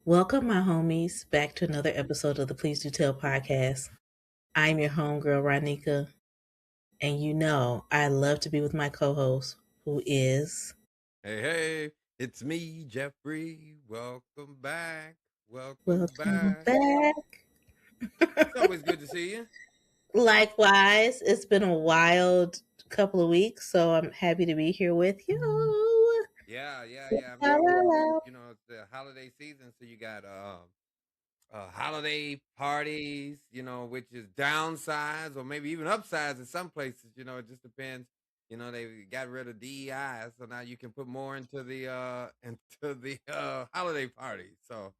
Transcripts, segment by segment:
Welcome, my homies, back to another episode of the Please Do Tell podcast. I'm your homegirl, Ronnika, and you know I love to be with my co host, who is. Hey, it's me, Jeffrey. Welcome back. Welcome Welcome back. back. It's always good to see you. Likewise, it's been a wild couple of weeks, so I'm happy to be here with you. Yeah. I La, mean, la, la. it's the holiday season, so you got holiday parties, which is downsized or maybe even upsized in some places. It just depends. They got rid of DEI, so now you can put more into the holiday parties. So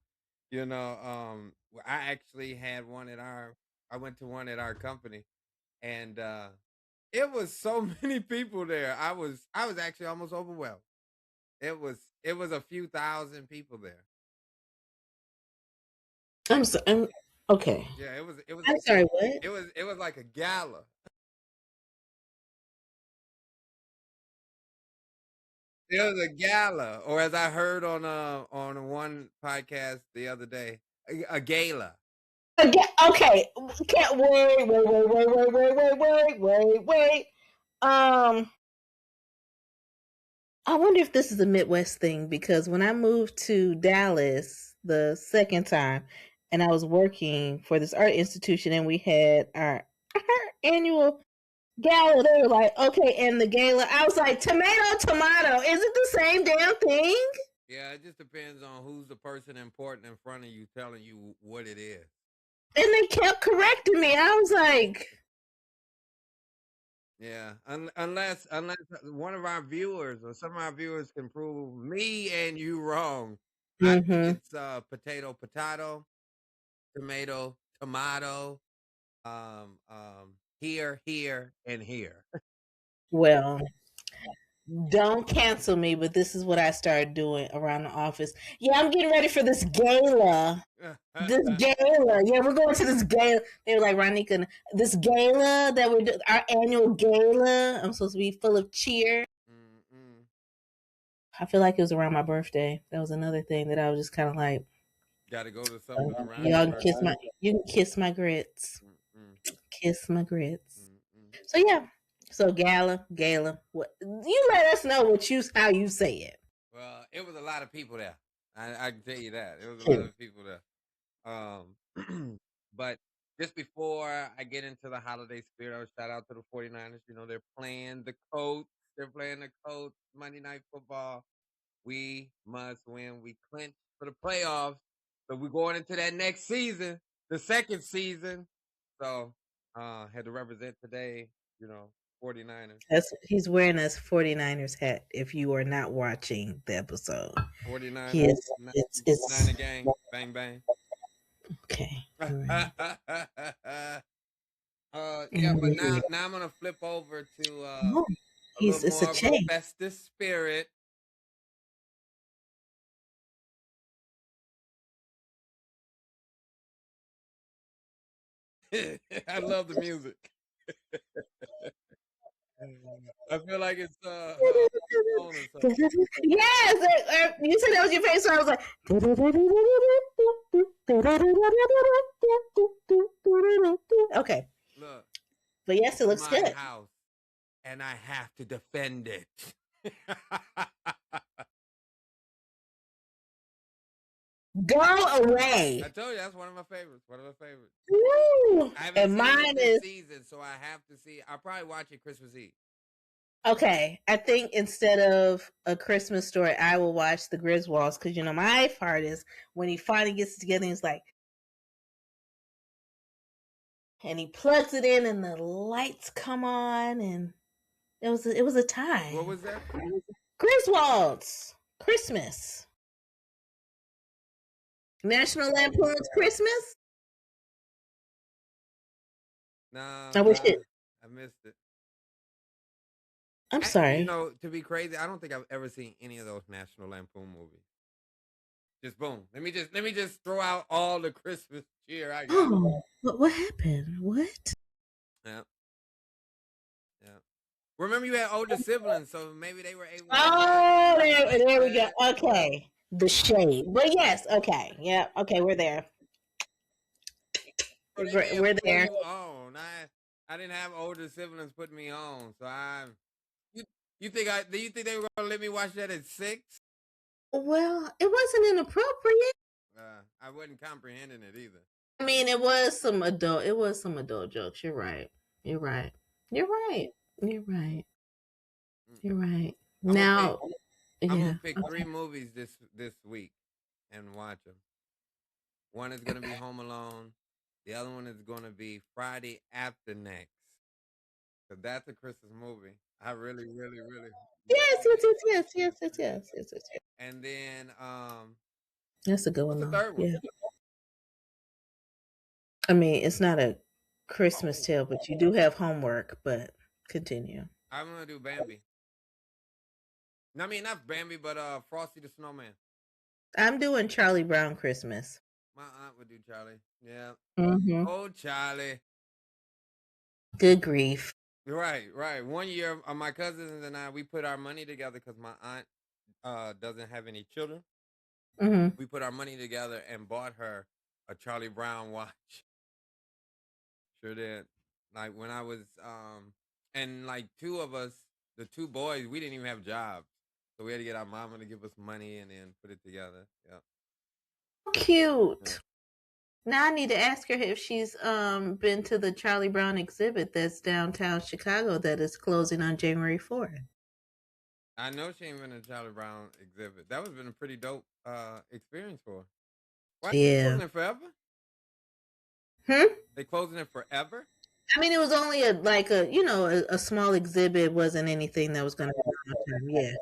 I actually had one at our I went to one at our company, and it was so many people there. I was actually almost overwhelmed. It was a few thousand people there. I'm okay. Yeah, it was I'm sorry, what? it was like a gala. It was a gala, or as I heard on one podcast the other day, a gala. Again, okay, can't wait. Um, I wonder if this is a Midwest thing because when I moved to Dallas the second time, and I was working for this art institution, and we had our annual gala, they were like, "Okay," and the gala, I was like, "Tomato, tomato, is it the same damn thing?" Yeah, it just depends on who's the person important in front of you telling you what it is. And they kept correcting me. I was like, Yeah, unless one of our viewers or some of our viewers can prove me and you wrong. I think mm-hmm. it's potato, tomato, tomato, here, and here. Well, don't cancel me, but this is what I started doing around the office. Yeah, I'm getting ready for this gala. This gala. Yeah, we're going to this gala. They were like, Ronika, this gala that we're doing, our annual gala. I'm supposed to be full of cheer. Mm-mm. I feel like it was around my birthday. That was another thing that I was just kind of like, Got to go to something around your y'all can birthday. you can kiss my grits. Mm-mm. Kiss my grits. Mm-mm. So yeah. So gala. What you let us know how you say it. Well, it was a lot of people there. I can tell you that it was a lot Too. of people there. But just before I get into the holiday spirit, I would shout out to the 49ers. They're playing the Colts. They're playing the Colts Monday Night Football. We must win. We clinch for the playoffs. So we're going into that next season, the second season. So had to represent today, 49ers. He's wearing a 49ers hat if you are not watching the episode. He 49ers, is it's Niner gang, bang bang. okay. All right. Yeah, but now I'm gonna flip over to Oh, a little it's a more of a change. festive spirit. I love the music. I feel like it's on or something. Yes, you said that was your face, so I was like, okay. Look, But yes, this it is looks my good. house, and I have to defend it. Go away. I told you that's one of my favorites. One of my favorites. Woo. I haven't And seen it mine this is season, so I have to see. I'll probably watch it Christmas Eve. okay. I think instead of A Christmas Story, I will watch The Griswolds because my part is when he finally gets it together. He's like, and he plugs it in, and the lights come on, and it was a What time. was that? Griswolds Christmas, National Lampoon's Christmas. No, I wish it. I missed it. I'm sorry. To be crazy, I don't think I've ever seen any of those National Lampoon movies. Just boom. Let me just throw out all the Christmas cheer I got. Oh, what happened? What? Yeah, yeah. Remember, you had older siblings, so maybe they were able to Oh, watch there we go. it. Okay. The shade. But yes, okay. Yeah, okay, we're there. So We're they may great. have We're put there. you on. I didn't have older siblings put me on, so you you think I do you think they were gonna let me watch that at 6? Well, it wasn't inappropriate. I wasn't comprehending it either. I mean, it was some adult jokes. You're right. You're right. You're right. You're right. Mm. You're right. I'm gonna pick Now, I'm gonna yeah. pick 3 movies this week and watch them. One is gonna be Home Alone. The other one is gonna be Friday After Next. So that's a Christmas movie. I really, really, really, Yes, really yes, need yes, to watch yes, it. yes, yes, yes, yes, yes, yes. And then That's a good what's one the though. third one? Yeah. I mean, it's not a Christmas Oh, tale, but you do have homework, but continue. I'm gonna do Bambi. No, I mean not Bambi, but Frosty the Snowman. I'm doing Charlie Brown Christmas. My aunt would do Charlie. Yeah. Mm-hmm. Oh, Charlie. Good grief. Right, right. One year, my cousins and I, we put our money together because my aunt doesn't have any children. Mm-hmm. We put our money together and bought her a Charlie Brown watch. Sure did. Like when I was and like two of us, the two boys, we didn't even have jobs. So we had to get our mama to give us money and then put it together. Yeah. Yeah. Cute. Now I need to ask her if she's been to the Charlie Brown exhibit that's downtown Chicago that is closing on January 4th. I know she ain't been to Charlie Brown exhibit. That would have been a pretty dope experience for her. Why they Yeah. closing it forever? Hmm? They closing it forever? I mean, it was only a small exhibit. It wasn't anything that was going to be long term. Yeah,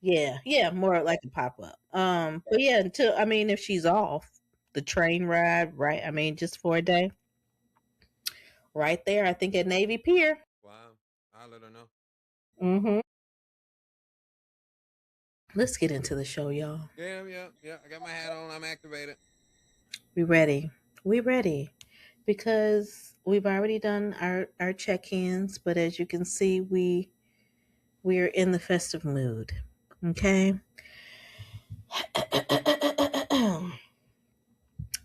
yeah, yeah. More like a pop up. But yeah, until I mean, if she's off the train ride, right? I mean, just for a day, right there. I think at Navy Pier. Wow. I'll let her know. Mm-hmm. Let's get into the show, y'all. Yeah, yeah, yeah. I got my hat on. I'm activated. We ready? We ready? Because we've already done our check ins, but as you can see, we're in the festive mood. Okay.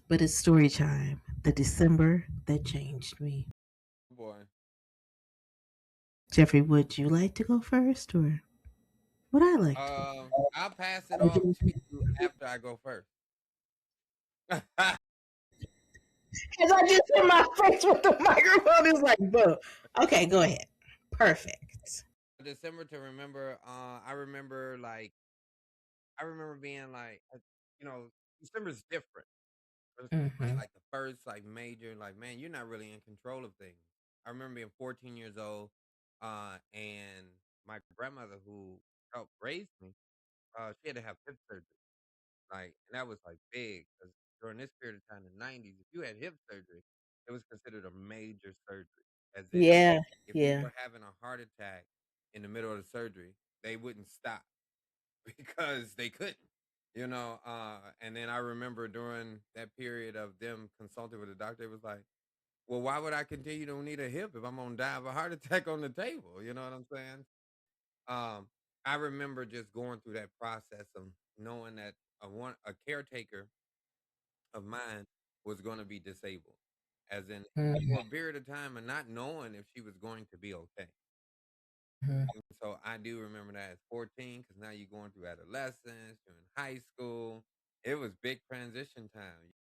But it's story time. The December that changed me. Oh boy. Jeffrey, would you like to go first or would I like to go? I'll pass it off to you after I go first. Because I just hit my face with the microphone. It's like, boom. Okay, go ahead. Perfect. December to remember. I remember being like, December's different. It's Mm-hmm. like the first like major, like man, you're not really in control of things. I remember being 14 years old, and my grandmother who helped raise me, she had to have hip surgery. Like, and that was like big because during this period of time in the 90s, if you had hip surgery, it was considered a major surgery. As in, Yeah, if you yeah. were having a heart attack in the middle of the surgery, they wouldn't stop because they couldn't. And then I remember during that period of them consulting with the doctor, it was like, well, why would I continue to need a hip if I'm gonna die of a heart attack on the table? You know what I'm saying? Um, I remember just going through that process of knowing that a caretaker of mine was going to be disabled, as in for a Mm-hmm. period of time, and not knowing if she was going to be okay. And so I do remember that as 14, because now you're going through adolescence, you're in high school. It was big transition time.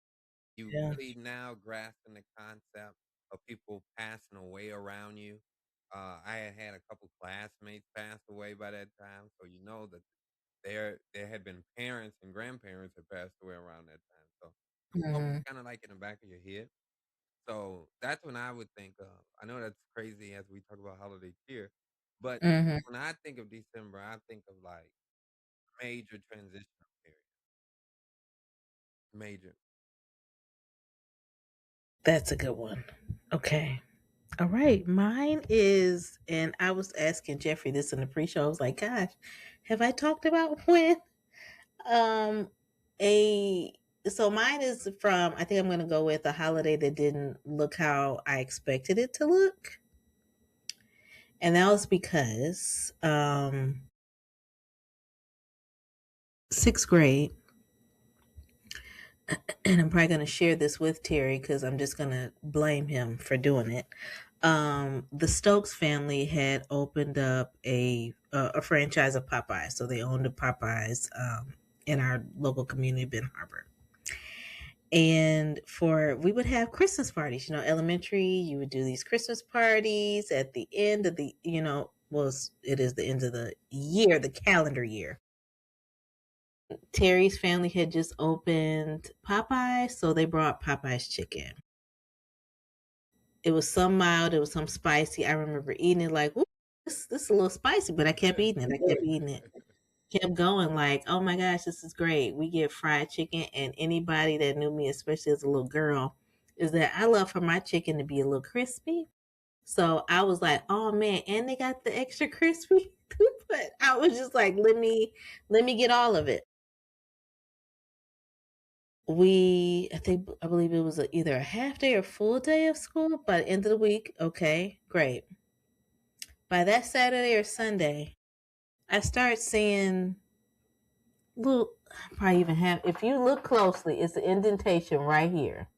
You Yeah. really now grasping the concept of people passing away around you. I had a couple classmates pass away by that time, so you know that there had been parents and grandparents that passed away around that time. So it's always Mm-hmm. kind of like in the back of your head. So that's when I would think of. I know that's crazy as we talk about holiday cheer, but Mm-hmm. when I think of December, I think of like major transitional period, major. That's a good one. Okay. All right. Mine is, and I was asking Jeffrey this in the pre show. I was like, gosh, have I talked about when? Um, a so mine is from. I think I'm going to go with a holiday that didn't look how I expected it to look, and that was because sixth grade. and I'm probably going to share this with Terry because I'm just going to blame him for doing it. The Stokes family had opened up a franchise of Popeyes, so they owned a Popeyes in our local community, Ben Harbor. And for we would have Christmas parties, elementary, you would do these Christmas parties at the end of the, was it is the end of the year, the calendar year. Terry's family had just opened Popeyes, so they brought Popeyes chicken. It was some mild, it was some spicy. I remember eating it like, ooh, this is a little spicy, but I kept eating it. I kept eating it. Kept going like, oh my gosh, this is great. We get fried chicken, and anybody that knew me, especially as a little girl, is that I love for my chicken to be a little crispy. So I was like, oh man, and they got the extra crispy. But I was just like, let me get all of it. I believe it was either a half day or full day of school by the end of the week. Okay, great. By that Saturday or Sunday, I start seeing little, probably even have, if you look closely, it's an indentation right here.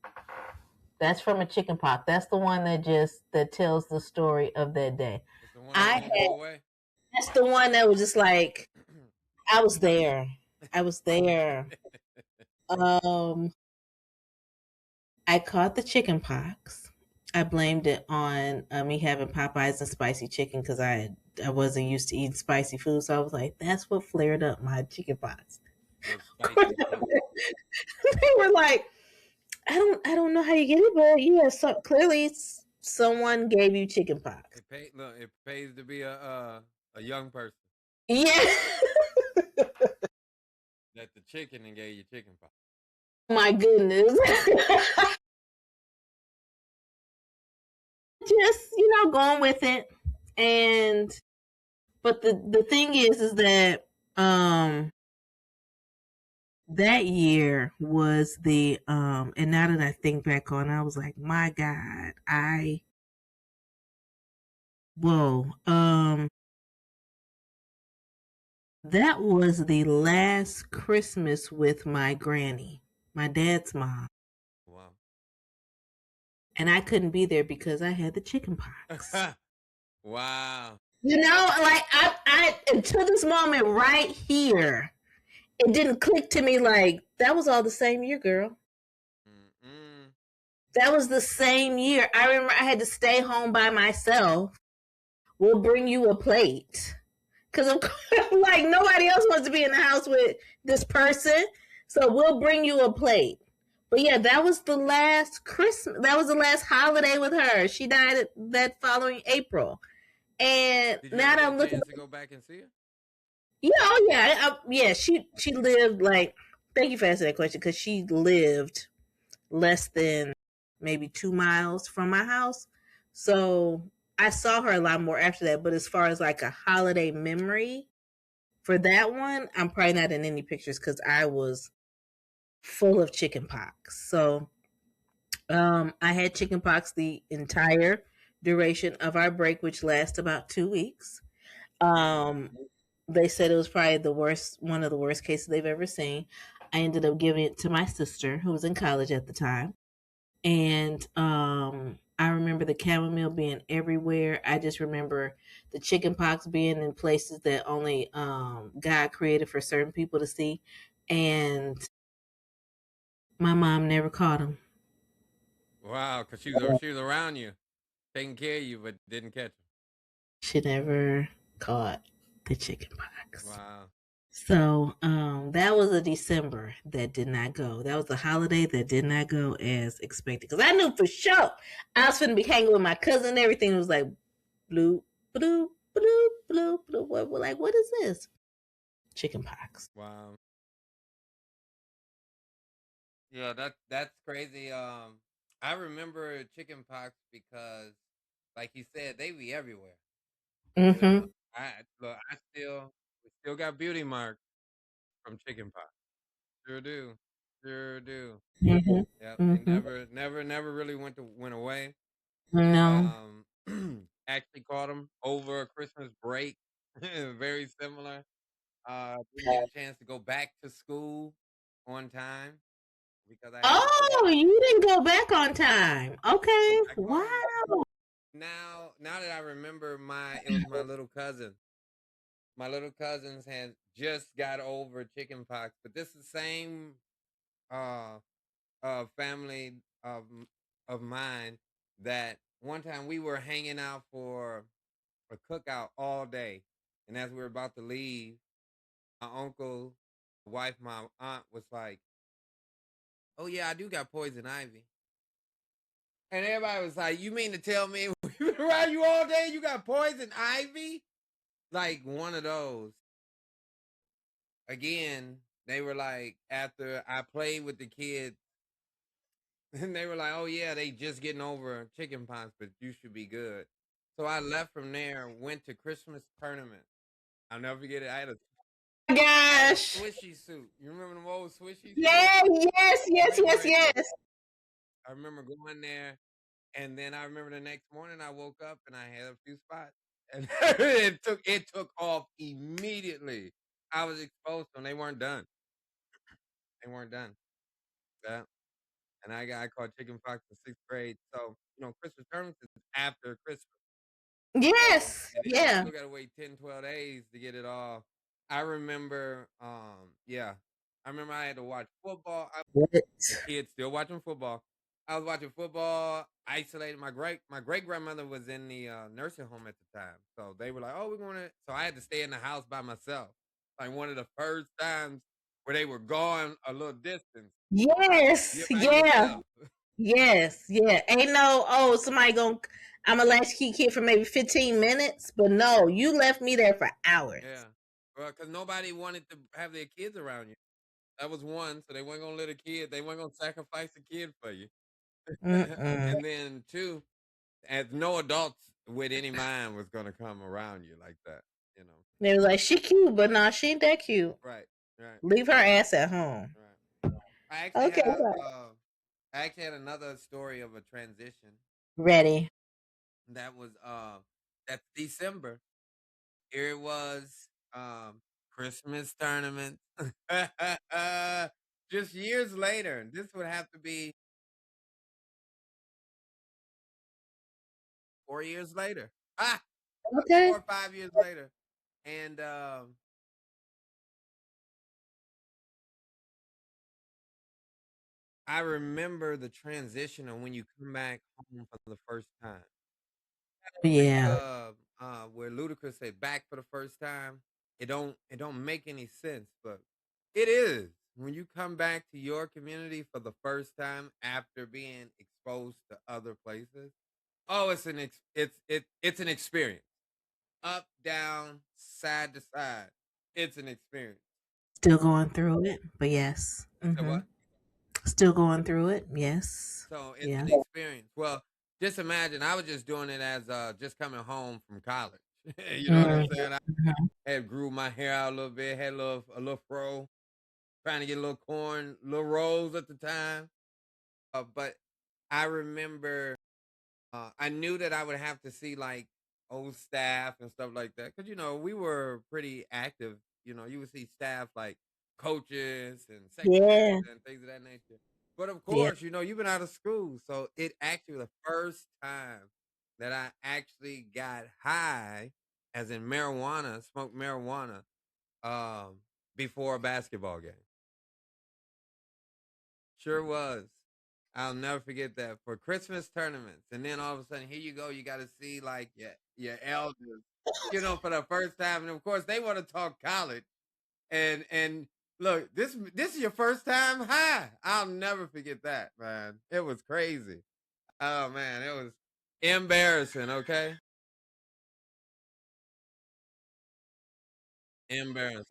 That's from a chicken pot. That's the one that tells the story of that day. It's the one that I won't had go away. That's the one that was just like, I was there. I was there. Um, I caught the chicken pox. I blamed it on me having Popeyes and spicy chicken because I wasn't used to eating spicy food. So I was like, that's what flared up my chicken pox. Those spicy food. They were like, I don't know how you get it, but yeah, so clearly someone gave you chicken pox. It pays to be a young person. Yeah. That the chicken and gave you chicken pox. My goodness. Just, going with it. And but the thing is that that year was and now that I think back on it, I was like, my God, whoa. That was the last Christmas with my granny, my dad's mom. Wow. And I couldn't be there because I had the chicken pox. Wow. Like I until this moment right here, it didn't click to me like that was all the same year, girl. Mm-mm. That was the same year. I remember I had to stay home by myself. We'll bring you a plate. Because of course, like nobody else wants to be in the house with this person. So we'll bring you a plate. But yeah, that was the last Christmas. That was the last holiday with her. She died that following April. And Did you now ever that get I'm a looking, chance to go back and see her? yeah, oh yeah, yeah. She lived like. Thank you for asking that question because she lived less than maybe 2 miles from my house. So I saw her a lot more after that. But as far as like a holiday memory for that one, I'm probably not in any pictures because I was full of chicken pox. So I had chicken pox the entire duration of our break, which lasts about 2 weeks. Um, they said it was probably one of the worst cases they've ever seen. I ended up giving it to my sister, who was in college at the time. And I remember the chamomile being everywhere. I just remember the chicken pox being in places that only God created for certain people to see. And my mom never caught them. Wow, because she was around you, taking care of you, but didn't catch him. She never caught the chicken pox. Wow. So that was a December that did not go. That was a holiday that did not go as expected. Because I knew for sure I was going to be hanging with my cousin and everything. It was like, bloop, bloop, bloop, bloop, bloop. What is this? Chicken pox. Wow. Yeah, that's crazy. I remember chicken pox because, like you said, they be everywhere. You know, Mm-hmm. I still got beauty marks from chicken pox. Sure do, sure do. Mm-hmm. Yep, they Mm-hmm. never really went away. No. Um, actually caught them over a Christmas break. Very similar. Didn't get a chance to go back to school on time. because I had to go Oh, you didn't go back on time. Okay. back home. Wow. Now that I remember, it was my little cousin. My little cousins had just got over chicken pox, but this is the same uh family of mine that one time we were hanging out for a cookout all day, and as we were about to leave, my uncle, wife, my aunt was like, "Oh yeah, I do got poison ivy," and everybody was like, "You mean to tell me we've been around you all day? You got poison ivy?" Like one of those. Again, they were like, after I played with the kids, and they were like, "Oh yeah, they just getting over chicken pox, but you should be good." So I left from there, went to Christmas tournament. I'll never forget it. I had a Gosh. swishy suit. You remember them old swishy suits? Yeah, yes, yes, Rim yes, breakers. yes. I remember going there, and then I remember the next morning I woke up and I had a few spots, and it took off immediately. I was exposed to them. They weren't done. They weren't done. Yeah. And I caught chicken pox in 6th grade. So, Christmas tournaments is after Christmas. So, Yes. and then you Yeah. still gotta wait 10, 12 days to get it off. I remember, yeah. I remember I had to watch football. What? The kids still watching football. I was watching football, isolated. My great grandmother was in the nursing home at the time. So they were like, "Oh, we're gonna," so I had to stay in the house by myself. Like one of the first times where they were gone a little distance. You're Yes. by Yeah. yourself. Yes. Yeah. Ain't no, oh, somebody gonna, I'm a latchkey kid for maybe 15 minutes, but no, you left me there for hours. Yeah. Well, because nobody wanted to have their kids around you. That was one, so they weren't gonna let a kid. They weren't gonna sacrifice a kid for you. Mm-mm. And then two, as no adults with any mind was gonna come around you like that. You know. They was like, she cute, but nah, she ain't that cute. Right. Right. Leave her ass at home. Right. I actually Okay. had a. I actually had another story of a transition. Ready. That was that's December. Here it was, Christmas tournament. Just years later. This would have to be 4 years later. Ah, about Okay. 4 or 5 years later. And I remember the transition of when you come back home for the first time. Yeah. Where Ludacris said back for the first time. It don't make any sense, but it is. When you come back to your community for the first time after being exposed to other places, oh, it's an experience. Up, down, side to side. It's an experience. Still going through it, but yes. So what? Still going through it. Yes. So it's Yeah. an experience. Well, just imagine I was just doing it as just coming home from college. You know what I'm Mhm. saying? I had grew my hair out a little bit, had a little fro, trying to get a little corn, little rolls at the time. But I remember I knew that I would have to see like old staff and stuff like that because we were pretty active. You would see staff like coaches and Yeah. secretaries and things of that nature. But of Yeah. course, you've been out of school, so it actually the first time that I actually got high, as in marijuana, smoked marijuana, um, before a basketball game. Sure was. I'll never forget that for Christmas tournaments. And then all of a sudden, here you go. You got to see like your elders, for the first time. And of course, they want to talk college. And look, this is your first time high. I'll never forget that, man. It was crazy. Oh man, it was embarrassing. Okay, embarrassing.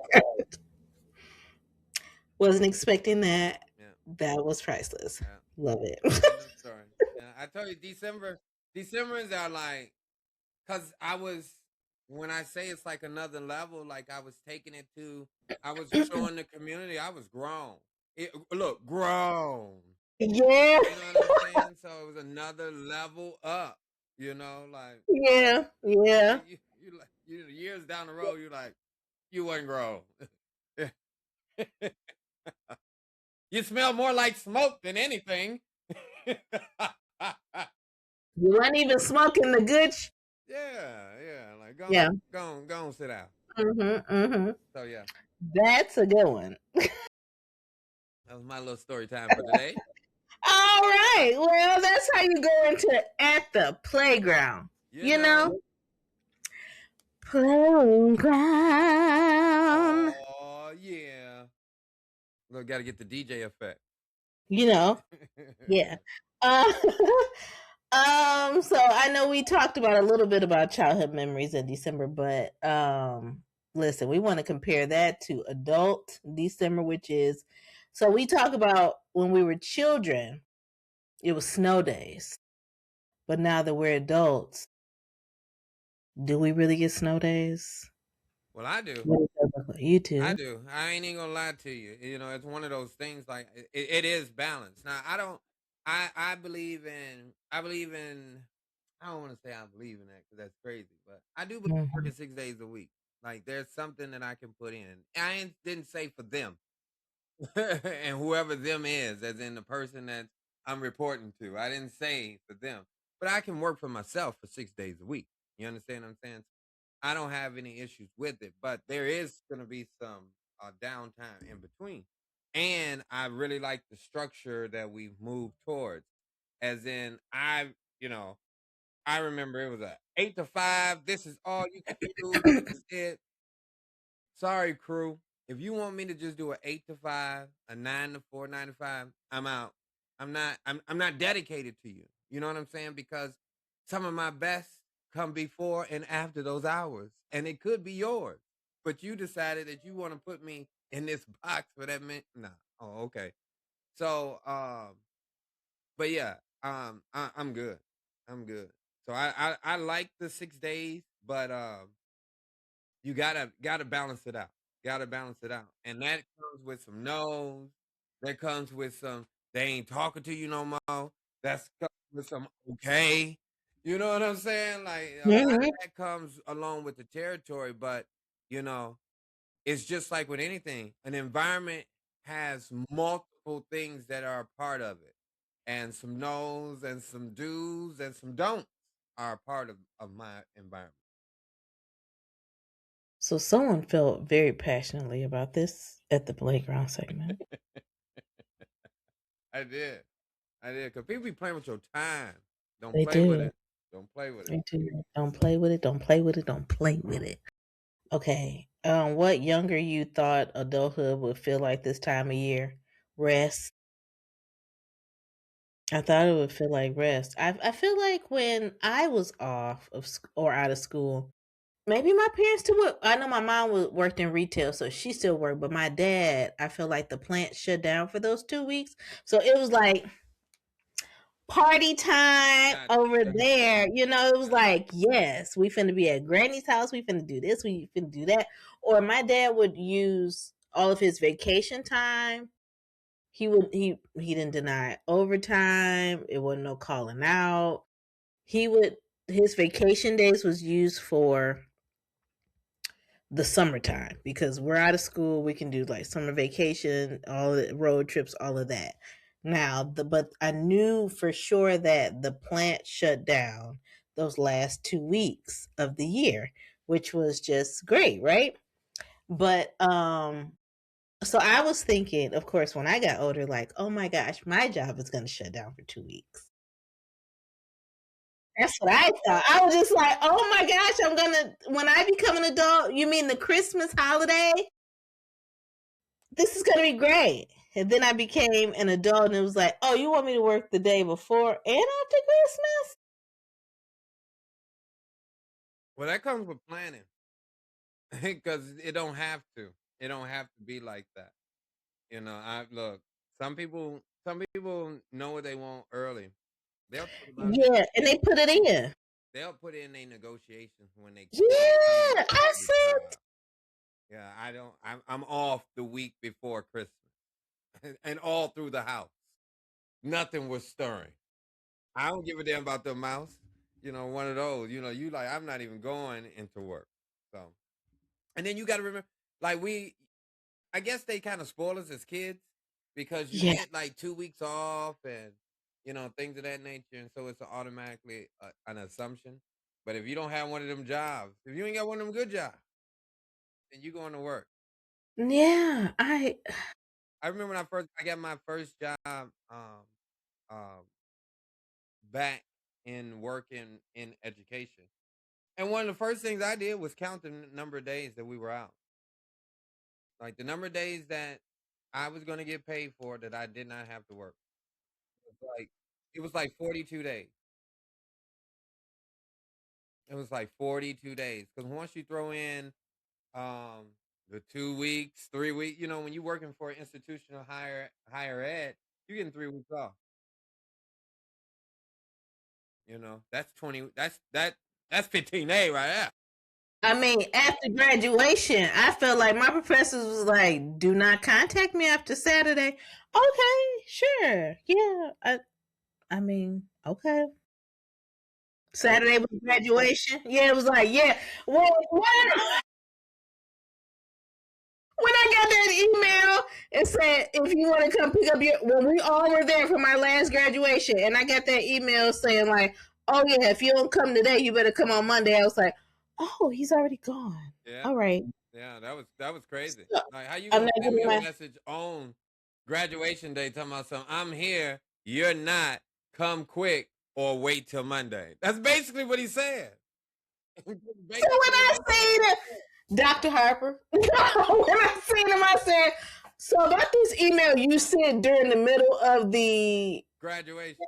Wasn't expecting that. Yeah, That was priceless. yeah. Love it. End of story. Yeah, I told you, December's are like. Cause I was when I say it's like another level, like I was taking it to I was showing the community I was grown. Look, grown. Yeah. You know what I'm saying? So it was another level up, like Yeah. Yeah. years down the road, you're like, you wasn't grown. You smell more like smoke than anything. You weren't even smoking the good. Yeah, yeah. Like Yeah. go on, sit down. Mm-hmm. So yeah, That's a good one. that was my little story time for today. All right. Well, that's how you go into at the playground. You You know, know, playground. oh yeah. Look, got to get the DJ effect. You know, yeah. Uh, so I know we talked about a little bit about childhood memories in December, but listen, we want to compare that to adult December, which is so we talk about when we were children, it was snow days. But now that we're adults, do we really get snow days? Well, I do. What does that look like? You I too. do. I ain't even gonna lie to you. You know, it's one of those things. Like it is balance. Now, I don't. I believe in. I believe in. I don't want to say I believe in that because that's crazy, but I do believe Mhm. working 6 days a week. Like there's something that I can put in. Didn't say for them, and whoever them is, as in the person that I'm reporting to. I didn't say for them, but I can work for myself for 6 days a week. You understand what I'm saying? I don't have any issues with it, but there is going to be some downtime in between. And I really like the structure that we've moved towards. As in, I remember it was a 8 to 5. This is all you can do. This is it. Sorry, crew. If you want me to just do a 8 to 5, a 9 to 4, 9 to 5, I'm out. I'm not dedicated to you. You know what I'm saying? Because some of my best come before and after those hours. And it could be yours. But you decided that you want to put me in this box for that minute. Nah. Oh, okay. So but yeah, I'm good. I'm good. So I like the 6 days, but you gotta balance it out. Gotta balance it out. And that comes with some no's. That comes with some they ain't talking to you no more. That's comes with some okay. You know what I'm saying? Like a lot Mhm. of that comes along with the territory, but you know, it's just like with anything. An environment has multiple things that are a part of it. And some no's and some do's and some don'ts are a part of my environment. So someone felt very passionately about this at the playground segment. I did. I did. Because people be playing with your time. Don't They play with do. it. Don't play with it. They do. Don't play with it. Don't play with it. Don't play with it. Okay. What younger you thought adulthood would feel like this time of year? Rest. I thought it would feel like rest. I feel like when I was off of or out of school, maybe my parents too. I know my mom worked in retail, so she still worked. But my dad, I feel like the plant shut down for those 2 weeks, so it was like party time Gotcha. over Gotcha. there. It was Gotcha. like, yes, we finna be at Granny's house. We finna do this. We finna do that. Or my dad would use all of his vacation time. He didn't deny overtime. It wasn't no calling out. He would his vacation days was used for the summertime because we're out of school. We can do like summer vacation, all the road trips, all of that. Now, but I knew for sure that the plant shut down those last 2 weeks of the year, which was just great, right? But so I was thinking, of course, when I got older, like, oh my gosh, my job is going to shut down for 2 weeks. That's what I thought. I was just like, oh my gosh, when I become an adult, you mean the Christmas holiday? This is gonna be great. And then I became an adult and it was like, oh, you want me to work the day before and after Christmas? Well, that comes with planning. Because it don't have to. It don't have to be like that. I look, some people know what they want early. They'll talk about it. Yeah, and they put it in. They'll put in their negotiations when they come Yeah, I to the said, job. Yeah, I don't. I'm off the week before Christmas, and all through the house, nothing was stirring. I don't give a damn about the mouse. One of those. You like I'm not even going into work. So, and then you got to remember, like I guess they kind of spoil us as kids because you Yeah. get like 2 weeks off and things of that nature, and so it's automatically an assumption. But if you don't have one of them jobs, if you ain't got one of them good jobs, then you going to work. Yeah. I remember when I got my first job um, back in working in education, and one of the first things I did was count the number of days that we were out, like the number of days that I was going to get paid for that I did not have to work. Like it was like 42 days. It was like 42 days. Because once you throw in um the 2 weeks, 3 weeks, when you're working for an institutional higher ed, you're getting 3 weeks off. That's 20. That's 15 days right there. I mean, after graduation, I felt like my professors was like, "Do not contact me after Saturday." Okay, sure, yeah. I mean, okay. Hey, Saturday was graduation. Yeah, it was like, yeah. When I got that email, it said, "If you want to come pick up your," when we all were there for my last graduation, and I got that email saying like, "Oh yeah, if you don't come today, you better come on Monday." I was like, "Oh, he's already gone. yeah, All right." yeah, that was crazy. So, Like, how you I'm gonna not send getting me a my. message on graduation day talking about something? I'm here. You're not. Come quick or wait till Monday. That's basically what he said. So when Basically what I he said. seen Dr. Harper, when I seen him, I said, "So about this email you sent during the middle of the," Graduation.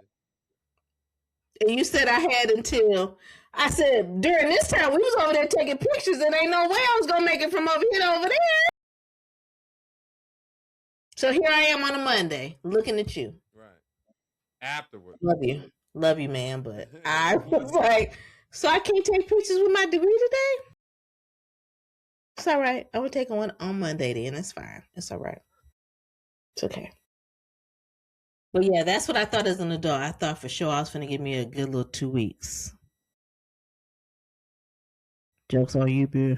and you said I had until. I said during this time we was over there taking pictures, and ain't no way I was gonna make it from over here to over there. So here I am on a Monday, looking at you. Right. Afterwards. Love you, man. But I was like, so I can't take pictures with my degree today. It's all right. I will take one on Monday. Then it's fine. It's all right. It's okay. But yeah, that's what I thought as an adult. I thought for sure I was going to give me a good little 2 weeks. Jokes on you, boo.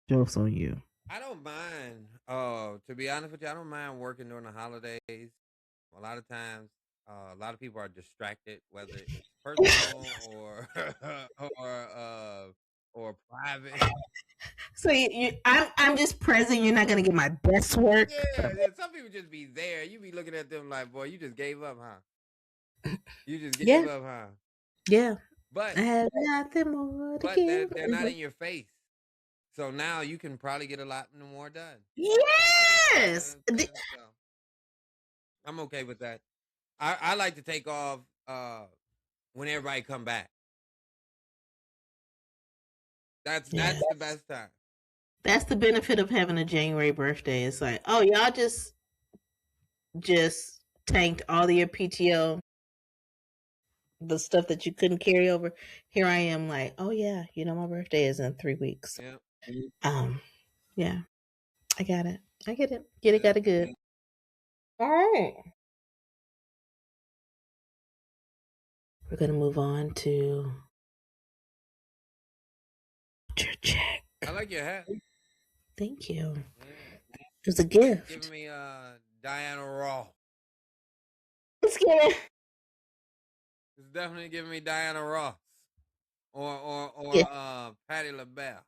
Jokes on you. I don't mind. To be honest with you, I don't mind working during the holidays. A lot of times, a lot of people are distracted, whether it's personal or or private. So I'm just present. You're not going to get my best work. Yeah, some people just be there. You be looking at them like, boy, you just gave up, huh? You just Yeah, gave up, huh? yeah. But I have nothing more to but they're, give. they're not in your face, so now you can probably get a lot more done. You know what Yes. I'm saying? So I'm okay with that. I like to take off when everybody come back. That's Yeah. that's the best time. That's the benefit of having a January birthday. It's like, oh, y'all just tanked all of your PTO, the stuff that you couldn't carry over. Here I am, like, oh yeah, my birthday is in 3 weeks. Yeah, Um, yeah, I got it. I get it. Get it. yeah. Got it. Good. All right. We're gonna move on to your check. I like your hat. Thank you. Yeah, It was a giving gift. me Diana Ross. Let's get it. It's definitely giving me Diana Ross or Yeah. Patti LaBelle.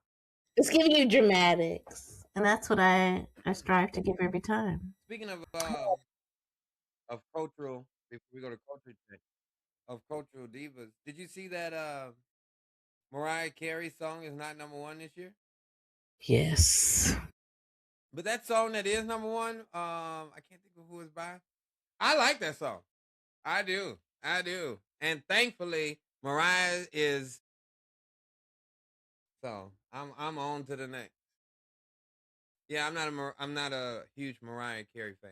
It's giving you dramatics, and that's what I strive to give every time. Speaking of cultural, before we go to culture check, of cultural divas, did you see that Mariah Carey song is not number one this year? Yes. But that song that is number one, I can't think of who it's by. I like that song. I do. I do. And thankfully, Mariah is, so I'm on to the next. Yeah, I'm not a huge Mariah Carey fan.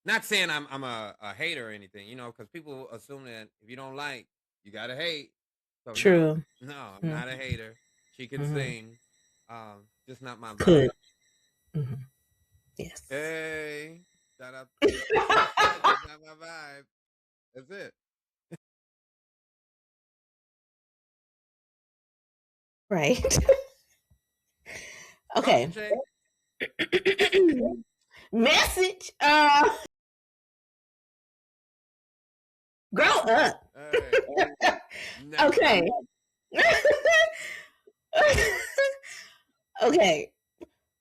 Not saying I'm a hater or anything, because people assume that if you don't like, you gotta hate. So no, True. no, I'm Mm-hmm. not a hater. She can Mm-hmm. sing, just not my vibe. Could. Mm-hmm. Yes. Hey, shout out, just not my vibe. That's it. Right. Culture Okay. check. Message. Grow up. Hey, nah. Okay. Okay.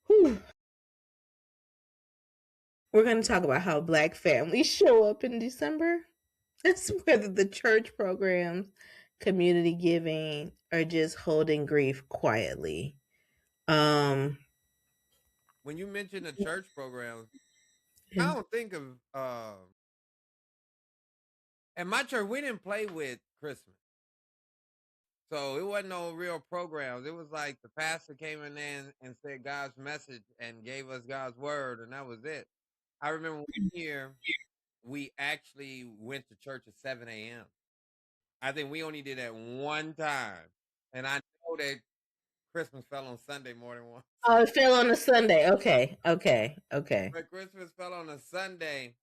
Whew. We're going to talk about how Black families show up in December. It's whether the church programs, community giving, or just holding grief quietly. Um, When you mention the church program, yeah. I don't think of at my church we didn't play with Christmas. So it wasn't no real programs. It was like the pastor came in there and said God's message and gave us God's word, and that was it. I remember one year we actually went to church at 7 a.m. I think we only did that one time, and I know that Christmas fell on Sunday more than once. Oh, it fell on a Sunday. Okay. But Christmas fell on a Sunday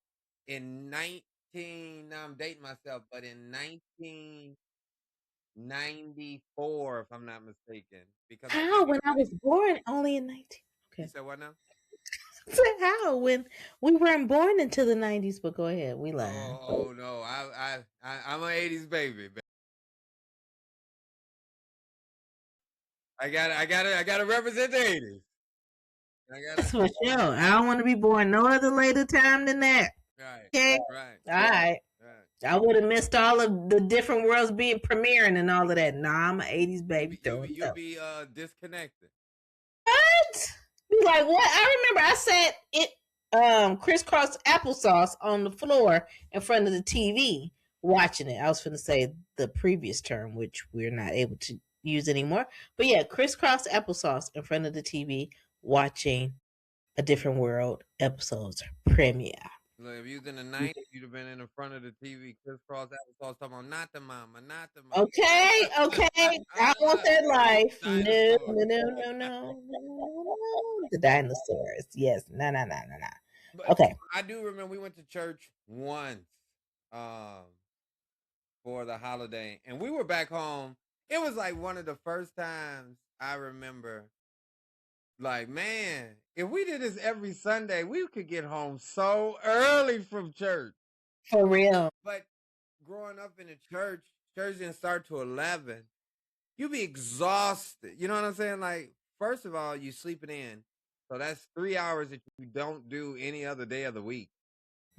in 19. Now I'm dating myself, but in 1994, if I'm not mistaken, because I How? think When I was born only in 19. you Okay. said what now? How? When we weren't born into the 90s, but go ahead. We lying. Oh no, I'm an '80s baby. I gotta represent the '80s. I gotta That's for sure. I don't want to be born no other later time than that. right, Okay. right, All right. right. I would have missed all of the different worlds being premiering and all of that. Nah, I'm an 80s baby. You'll be disconnected. What? Be like, what? I remember I said it crisscross applesauce on the floor in front of the TV watching it. I was finna say the previous term, which we're not able to use anymore. But yeah, crisscross applesauce in front of the TV watching A Different World episodes premiere. Look, if you was in the '90s, you'd have been in the front of the TV, crisscross applesauce, talking about not the mama, not the mama. Okay, okay. I want that life. No, Dinosaur. no, no, no, no, no. The dinosaurs. Yes. No, no, no, no, no. But Okay. I do remember we went to church once um, for the holiday, and we were back home. It was like one of the first times I remember. Like, man, if we did this every Sunday, we could get home so early from church. For real. But growing up in the church didn't start to 11. You be exhausted. You know what I'm saying? Like, first of all, you sleeping in. So that's 3 hours that you don't do any other day of the week.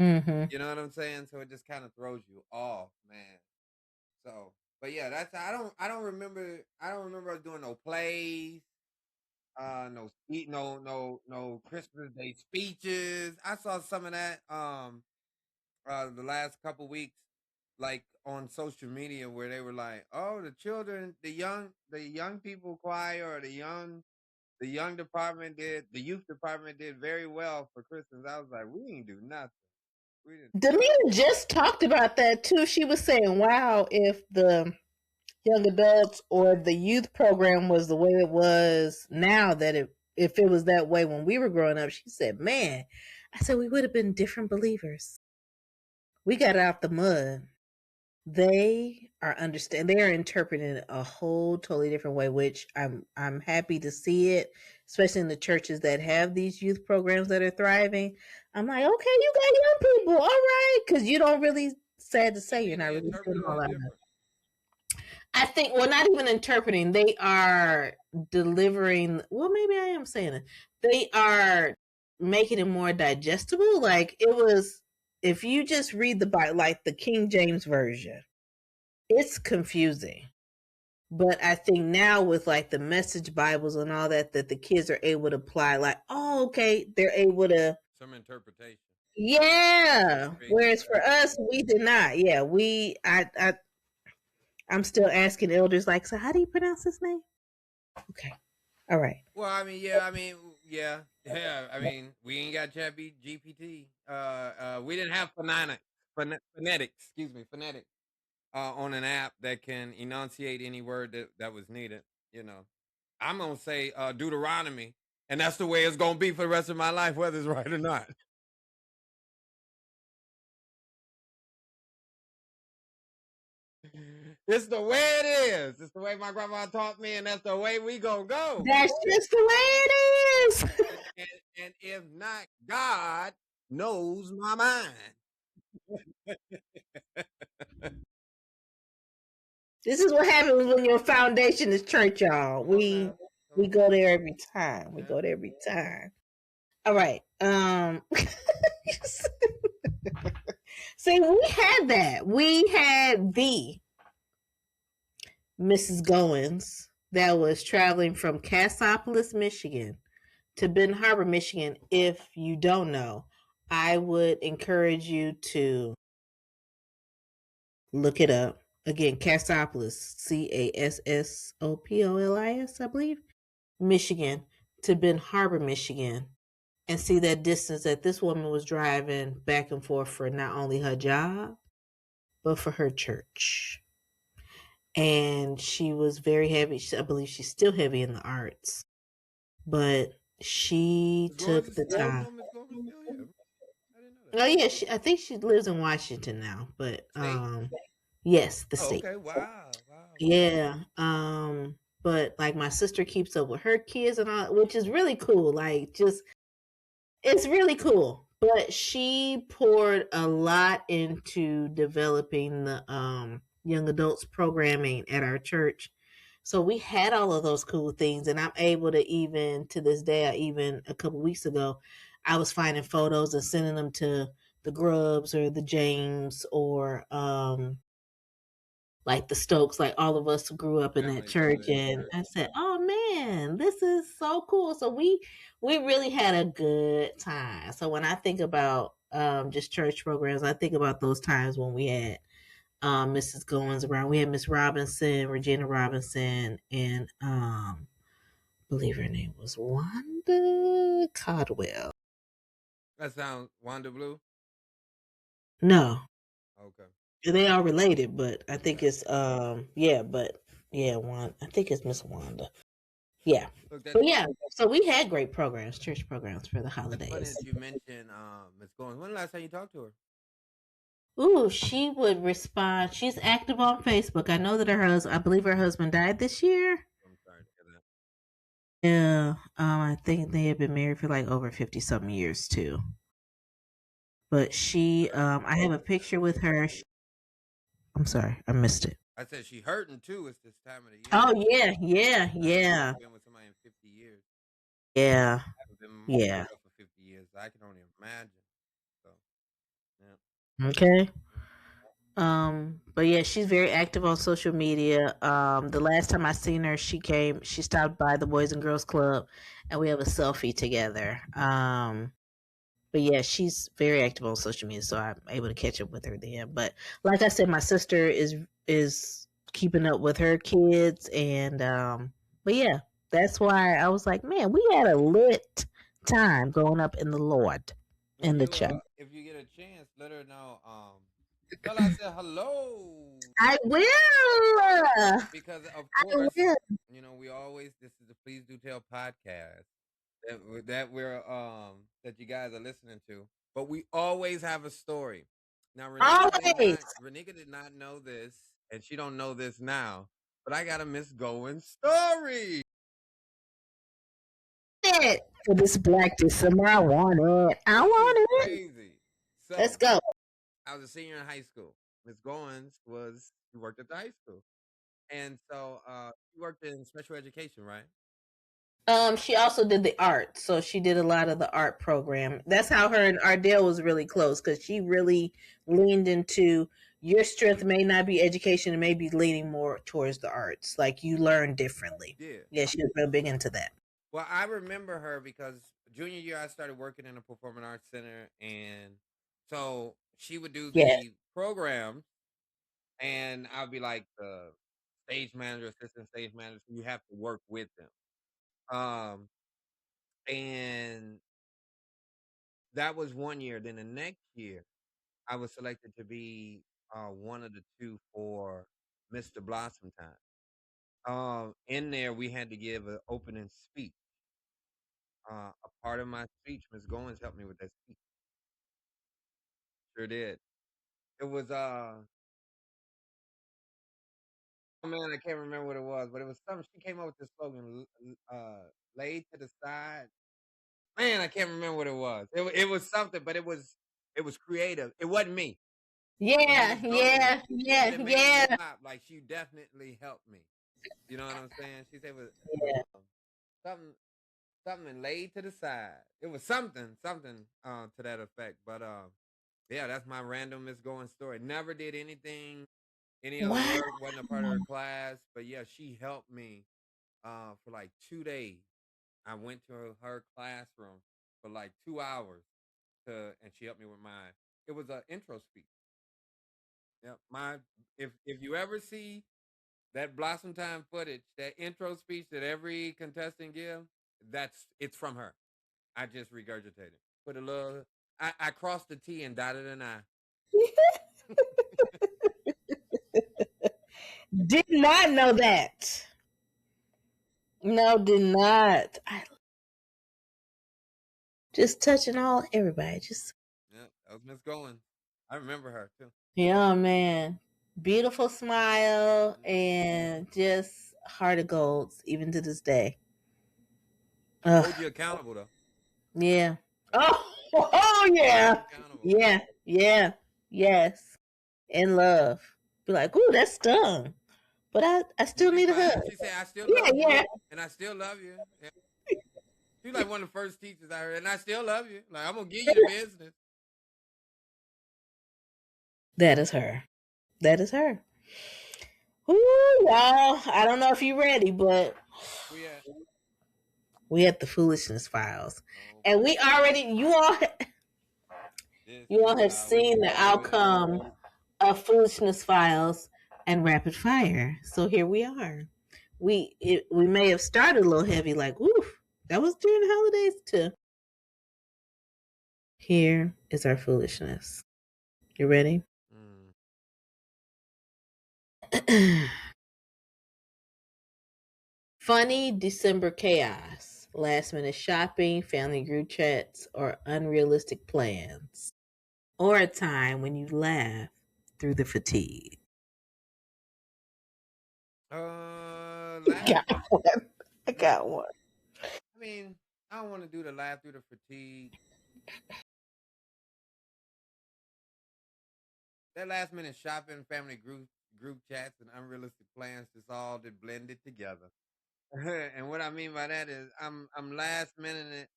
Mm-hmm. You know what I'm saying? So it just kind of throws you off, man. So, but yeah, that's I don't remember us doing no plays, no Christmas Day speeches. I saw some of that the last couple weeks, like on social media, where they were like, "Oh, the children, the young people choir, or the young department the youth department did very well for Christmas." I was like, "We didn't do nothing. We didn't." Damina just talked about that too. She was saying, wow, if the young adults or the youth program was the way it was now, that if it was that way when we were growing up, she said, man, I said we would have been different believers. We got out the mud. They are interpreting it a whole totally different way, which I'm happy to see it, especially in the churches that have these youth programs that are thriving. I'm like, okay, you got young people, all right, because you don't really, sad to say, You you're think not they really putting interpreted all it out. different? I think, well, not even interpreting, they are delivering. Well, maybe I am saying it. They are making it more digestible. Like it was, if you just read the Bible, like the King James version, it's confusing. But I think now with like the message Bibles and all that, that the kids are able to apply, like, oh, okay, they're able to, Some interpretation. yeah. Great. Whereas for us, we did not. Yeah, I'm still asking elders, like, so how do you pronounce his name? Okay, all right. Well, yeah. I mean, we ain't got GPT. We didn't have phonetics. Excuse me, phonetics. On an app that can enunciate any word that was needed. You know, I'm gonna say Deuteronomy, and that's the way it's gonna be for the rest of my life, whether it's right or not. It's the way it is. It's the way my grandma taught me, and that's the way we gonna go. That's just the way it is. And if not, God knows my mind. This is what happens when your foundation is church, y'all. Come on We now. Come we on go now. there every time. We Yeah. go there every time. All right. See, we had that. We had the Mrs. Goins that was traveling from Cassopolis, Michigan to Benton Harbor, Michigan. If you don't know, I would encourage you to look it up. Again, Cassopolis, Cassopolis, I believe, Michigan to Benton Harbor, Michigan, and see that distance that this woman was driving back and forth for not only her job, but for her church. And she was very heavy. I believe she's still heavy in the arts, but she Miss Goins took is, the I didn't time. know Miss Goins was still here. I didn't know that. Oh yeah, I think she lives in Washington now, but State? yes, the Oh, state. okay. Wow. Wow. Yeah. But like my sister keeps up with her kids and all, which is really cool. Like just it's really cool. But she poured a lot into developing the young adults programming at our church. So we had all of those cool things, and I'm able to even to this day, even a couple weeks ago, I was finding photos and sending them to the Grubs or the James or like the Stokes, like all of us grew up in that Definitely still church, in and church. I said, "Oh man, this is so cool!" So we really had a good time. So when I think about just church programs, I think about those times when we had Mrs. Goins around. We had Miss Robinson, Regina Robinson, and I believe her name was Wanda Codwell. That sounds Wanda Blue. No, Okay. they are related, but I think Okay. it's yeah, but yeah, one. I think it's Miss Wanda. Yeah. Look, But yeah, so we had great programs, church programs for the that's funny holidays. that you mentioned Miss Goins. When the last time you talked to her? Ooh, she would respond. She's active on Facebook. I know that I believe her husband died this year. I'm sorry to hear that. Yeah, I think they have been married for like over 50 something years too. But I have a picture with her. I'm sorry, I missed it. I said she hurting too. It's this time of the year. Oh yeah, yeah, I yeah, haven't been with somebody in 50 years. yeah, I haven't been with yeah. myself for 50 years. I can only imagine. So, yeah. Okay. But yeah, she's very active on social media. The last time I seen her, she stopped by the Boys and Girls Club and we have a selfie together. But yeah, she's very active on social media, so I'm able to catch up with her then. But like I said, my sister is keeping up with her kids and but yeah, that's why I was like, man, we had a lit time growing up in the Lord When in the you church. if you get a chance, let her know. Tell her I said hello I will. because of I course, will. we always this is the Please Do Tell podcast that we're that you guys are listening to. But we always have a story. Now Always. Renika did not know this, and she don't know this now. But I got a Miss Goin story. It. For this Black December, I want it. I This is want it. crazy. Let's So go. I was a senior in high school. Miss Goins was she worked at the high school. And so she worked in special education, right? She also did the art, so she did a lot of the art program. That's how her and Ardell was really close because she really leaned into your strength may not be education, it may be leaning more towards the arts. Like you learn differently. Yeah. Yeah, she was real big into that. Well, I remember her because junior year I started working in a performing arts center, and so she would do Yeah. the program, and I'd be like the stage manager, assistant stage manager. So you have to work with them. And that was one year. Then the next year, I was selected to be one of the two for Mr. Blossom Time. In there, we had to give an opening speech. A part of my speech, Ms. Goins helped me with that speech. Sure did. It was oh man, I can't remember what it was, but it was something. She came up with the slogan, "Laid to the side." Man, I can't remember what it was. It was something, but it was creative. It wasn't me. Yeah, Miss Golden. yeah, She said yeah, it made me yeah, stop. Like she definitely helped me. You know what I'm saying? She said it was yeah. something something laid to the side. It was something to that effect. But yeah, that's my random misgoing story. Never did anything, any other Wow. work, wasn't a part of her class. But yeah, she helped me for like 2 days. I went to her classroom for like 2 hours and she helped me with my it was an intro speech. Yeah, my if you ever see that Blossom Time footage, that intro speech that every contestant give, it's from her. I just regurgitated. Put a little. I crossed the T and dotted an I. Did not know that. No, did not. I just touching all everybody. Just Yeah, that was Miss Goins. I remember her too. yeah, man. Beautiful smile Mhm. and just heart of golds, even to this day. She Ugh, hold you accountable though. yeah. Yeah, Oh she hold you yeah. accountable. Yeah, yeah, yes. In love. Be like, ooh, that stung. But I And still she's need a hug. fine. She said, "I still Yeah, love you, yeah. and I still love you." Yeah. She's like one of the first teachers I heard, and I still love you. Like I'm gonna give you the business. That is her. That is her. Ooh, y'all. I don't know if you're ready, but We at we at the foolishness files. oh And boy, we already this you is all have how we seen the do it. outcome of foolishness files and rapid fire. So here we are. We may have started a little heavy, like, oof, that was during the holidays too. Here is our foolishness. You ready? Mm. Funny December chaos, last minute shopping, family group chats, or unrealistic plans, or a time when you laugh through the fatigue. Laugh. Got one. I Yeah. got one. I mean, I don't want to do the laugh through the fatigue. That last minute shopping, family group chats, and unrealistic plans just all did blended together. And what I mean by that is I'm last minute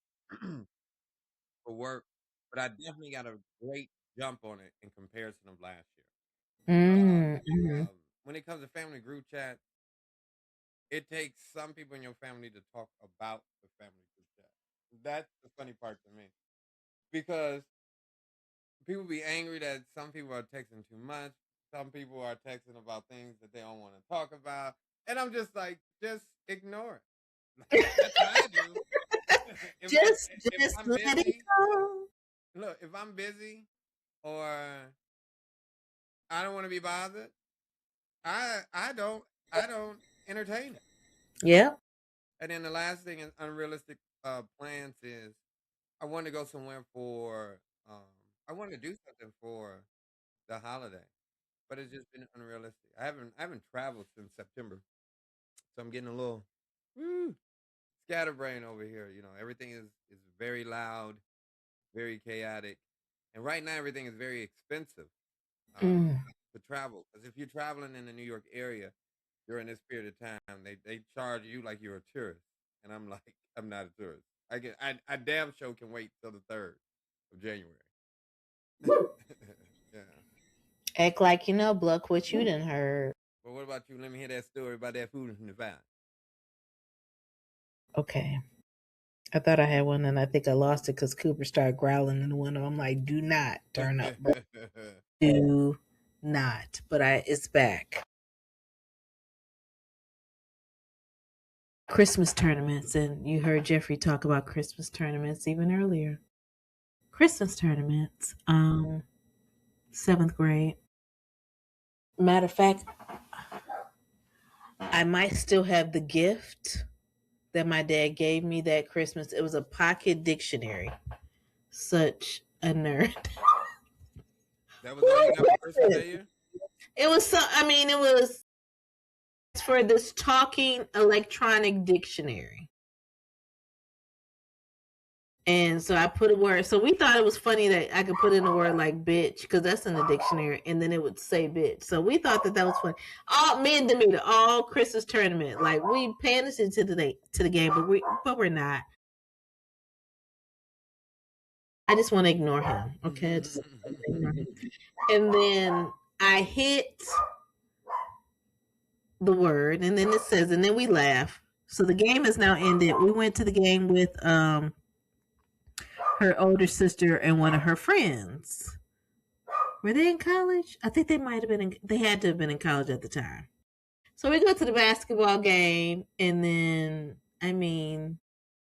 for work, but I definitely got a great jump on it in comparison of last year. Mm-hmm. When it comes to family group chat, it takes some people in your family to talk about the family group chat. That's the funny part to me because people be angry that some people are texting too much. Some people are texting about things that they don't want to talk about, and I'm just like, just ignore it. That's what I do. if, if just if just I'm let it busy, go. look, if I'm busy or I don't want to be bothered, I don't entertain it. Yep. And then the last thing in unrealistic plans is I want to go somewhere for um I want to do something for the holiday, but it's just been unrealistic. I haven't traveled since September, so I'm getting a little woo, scatterbrain over here. You know, everything is very loud, very chaotic, and right now everything is very expensive uh, Mm. to travel. Because if you're traveling in the New York area during this period of time, they charge you like you're a tourist, and I'm like, I'm not a tourist. I damn sure can wait till the 3rd of January. Yeah. Act like you know, Bluck, what you done heard. But what about you? Let me hear that story about that food in the van. Okay. I thought I had one and I think I lost it because Cooper started growling in the window. I'm like, do not turn up. Do not. But it's back. Christmas tournaments, and you heard Jeffrey talk about Christmas tournaments even earlier. Christmas tournaments. 7th grade. Matter of fact, I might still have the gift that my dad gave me that Christmas. It was a pocket dictionary. Such a nerd. That was all you got for Christmas that year? It was so. I mean, it was for this talking electronic dictionary, And so I put a word. So we thought it was funny that I could put in a word like bitch because that's in the dictionary, and then it would say bitch. So we thought that was funny. All me and Demeter, all Chris's tournament, like we paying attention to the game, but we're not. I just want to ignore him. Okay, just ignore him. And then I hit the word, and then it says, and then we laugh. So the game has now ended. We went to the game with her older sister and one of her friends. Were they in college? I think they might have been. They had to have been in college at the time. So we go to the basketball game, and then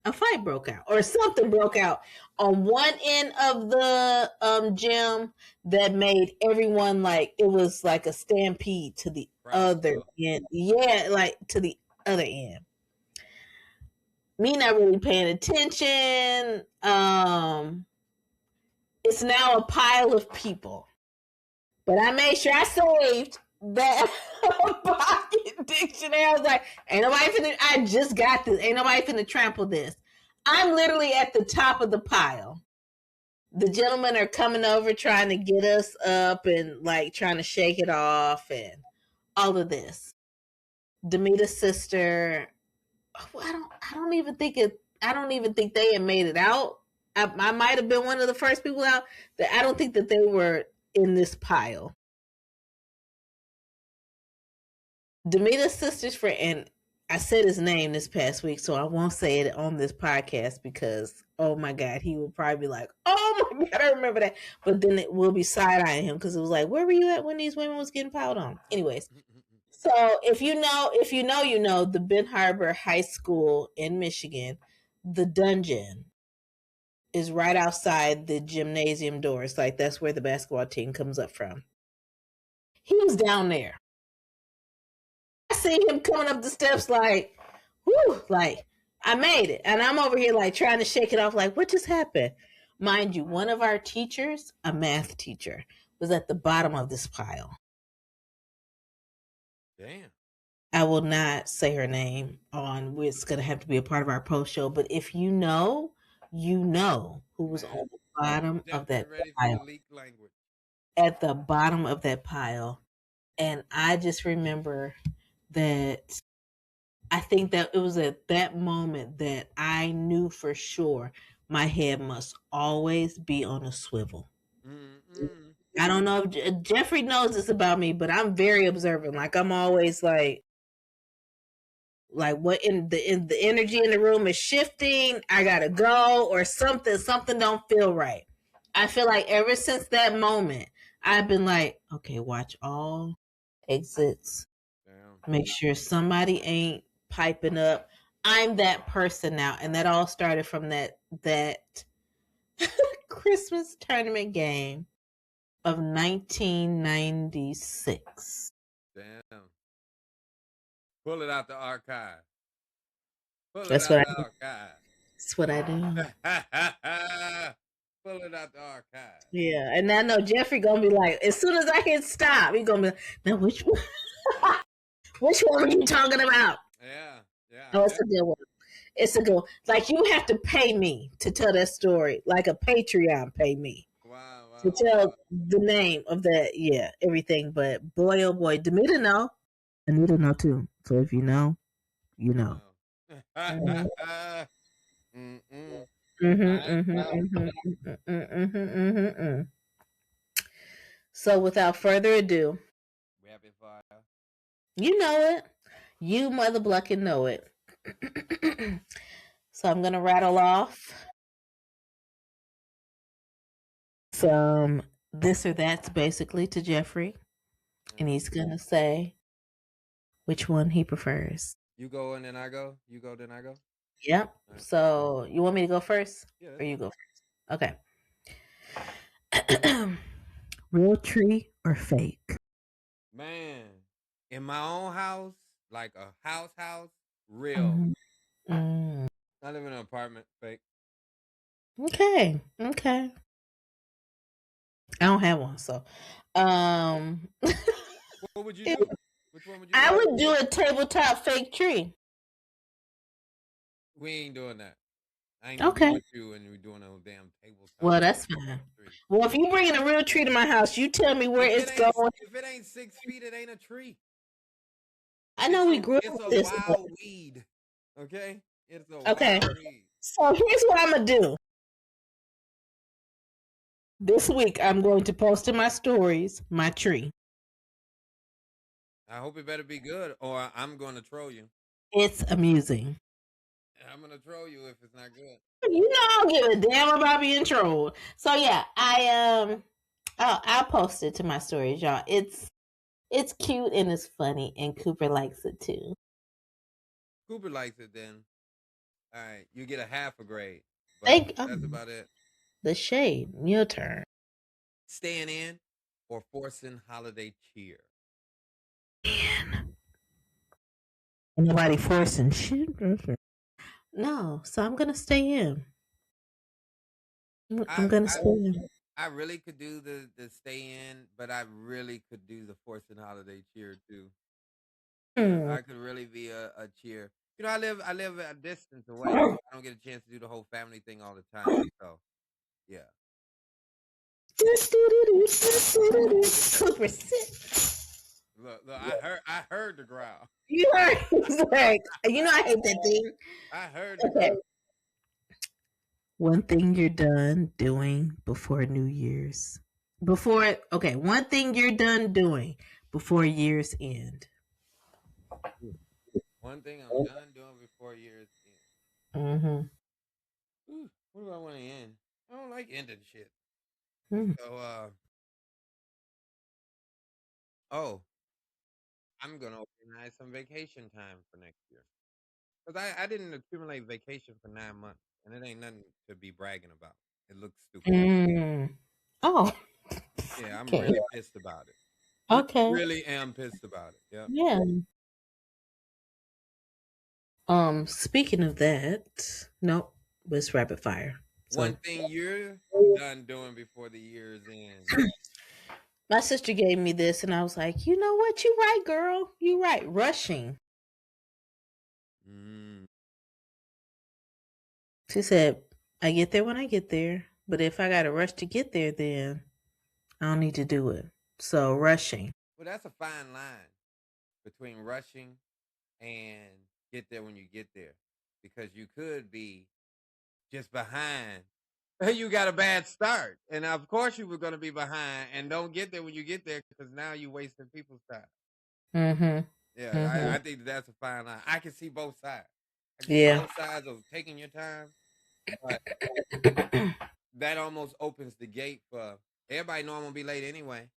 a fight broke out, or something broke out on one end of the gym that made everyone like it was like a stampede to the other end. Yeah, like to the other end. Me not really paying attention. It's now a pile of people. But I made sure I saved that pocket dictionary. I was like, ain't nobody finna, I just got this. Ain't nobody finna trample this. I'm literally at the top of the pile. The gentlemen are coming over trying to get us up and like trying to shake it off and all of this. Demita's sister, I don't even think they had made it out. I might have been one of the first people out. That I don't think that they were in this pile. Demita's sister's friend, and I said his name this past week, so I won't say it on this podcast because, oh my God, he will probably be like, oh my God, I remember that. But then it will be side-eyeing him because it was like, where were you at when these women was getting piled on? Anyways, so if you know, the Ben Harbor High School in Michigan, the dungeon is right outside the gymnasium doors. Like that's where the basketball team comes up from. He was down there. I see him coming up the steps like, whoo, like I made it. And I'm over here like trying to shake it off, like, what just happened? Mind you, one of our teachers, a math teacher, was at the bottom of this pile. Damn. I will not say her name on it's gonna have to be a part of our post show, but if you know who was on the bottom of that pile. At the bottom of that pile. And I just remember that I think that it was at that moment that I knew for sure my head must always be on a swivel. Mm-hmm. I don't know if Jeffrey knows this about me, but I'm very observant. Like I'm always like what in the energy in the room is shifting. I gotta go or something. Something don't feel right. I feel like ever since that moment, I've been like, okay, watch all exits. Damn. Make sure somebody ain't piping up. I'm that person now, and that all started from that Christmas tournament game of 1996. Damn. Pull it out the archive. That's what I do. Pull it out the archive. Yeah, and I know Jeffrey gonna be like, as soon as I hit stop, he gonna be like, now which one? Which one were you talking about? Yeah. Oh, it's a good one. It's a good one. Like you have to pay me to tell that story, like a Patreon pay me. Wow. To tell the name of that, yeah, everything. But boy, oh boy, Demita know. Anita know too. So if you know, you know. So without further ado, rapid fire. You know it. You mother blucking know it. So I'm gonna rattle off some this or that's basically to Jeffrey, and he's gonna say which one he prefers. You go and then I go. You go then I go. Yep. Right. So you want me to go first, or you go first? Okay. Real tree or fake? Man, in my own house, like a house, real. I live in an apartment, fake. Okay. I don't have one, so what would you do? Which one would you do? I would do a tabletop fake tree. We ain't doing that. I ain't gonna be Okay. with you and we're doing a damn tabletop Well, that's fine. tree. Well, if you bringing a real tree to my house, you tell me where it's going. If it ain't 6 feet, it ain't a tree. I know we grew up It's with a this. wild weed. Okay? It's a Okay. wild weed. So here's what I'm gonna do. This week, I'm going to post in my stories my tree. I hope it better be good, or I'm gonna troll you. It's amusing. I'm gonna troll you if it's not good. You know I don't give a damn about being trolled. So yeah, I'll post it to my stories, y'all. It's cute and it's funny, and Cooper likes it too. Cooper likes it then. All right, you get a half a grade, but Thank that's about it. the shade. Your turn. Staying in or forcing holiday cheer. Man, nobody forcing shit. No, so I'm gonna stay in. I'm gonna stay in. I really could do the stay in, but I really could do the forcing holiday cheer too. Yeah, I could really be a cheer. You know, I live a distance away. I don't get a chance to do the whole family thing all the time. So yeah. Cooper, sit. Look, I heard the growl. You heard? Like, you know I hate that thing. I heard the Okay. growl. One thing you're done doing before New Year's. One thing you're done doing before year's end. One thing I'm done doing before year's end. Mm-hmm. Ooh, what do I want to end? I don't like ending shit. Mm. So oh, I'm gonna organize some vacation time for next year. Because I didn't accumulate vacation for 9 months, and it ain't nothing to be bragging about. It looks stupid. Mm. Oh. Yeah, I'm Okay. really pissed about it. Okay. Really am pissed about it. Yeah. Yeah. Speaking of that, nope, it's rapid fire. So One thing you're done doing before the year's end. my sister gave me this, and I was like, you know what? You right, girl. You right. Rushing. Mm. She said, I get there when I get there, but if I got to rush to get there, then I don't need to do it. So rushing. Well, that's a fine line between rushing and get there when you get there, because you could be just behind. You got a bad start, and of course you were going to be behind, and don't get there when you get there because now you're wasting people's time. Mm-hmm. Yeah, Mm-hmm. I think that's a fine line. I can see both sides. I can see Yeah. both sides of taking your time, but that almost opens the gate for everybody. Know I'm gonna be late anyway.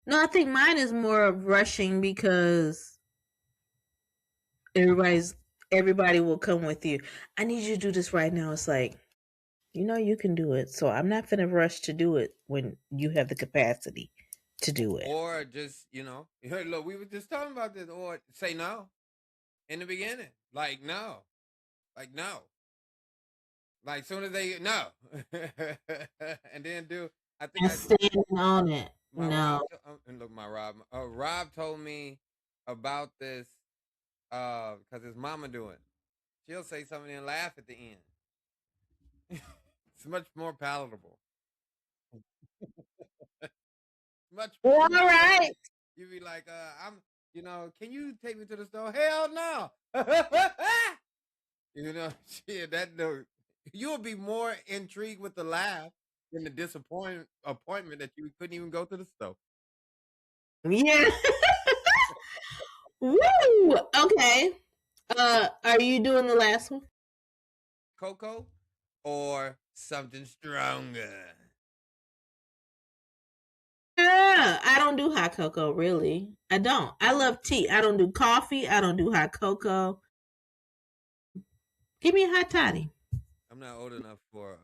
No, I think mine is more of rushing because everybody will come with you. I need you to do this right now. It's like, you know you can do it. So I'm not gonna rush to do it when you have the capacity to do it. Or just, look, we were just talking about this. Or say no in the beginning, like no, like no, like soon as they no, and then do. I think And standing on it. No. And look, my Rob. Rob told me about this because his mama do it. She'll say something and laugh at the end. It's much more palatable. Much more. All right. You be like, can you take me to the store? Hell no. Shit, that no. You'll be more intrigued with the laugh than the appointment that you couldn't even go to the store. Yeah. Woo. Okay. Are you doing the last one? Cocoa or something stronger? Yeah, I don't do hot cocoa, really. I don't. I love tea. I don't do coffee. I don't do hot cocoa. Give me a hot toddy. I'm not old enough for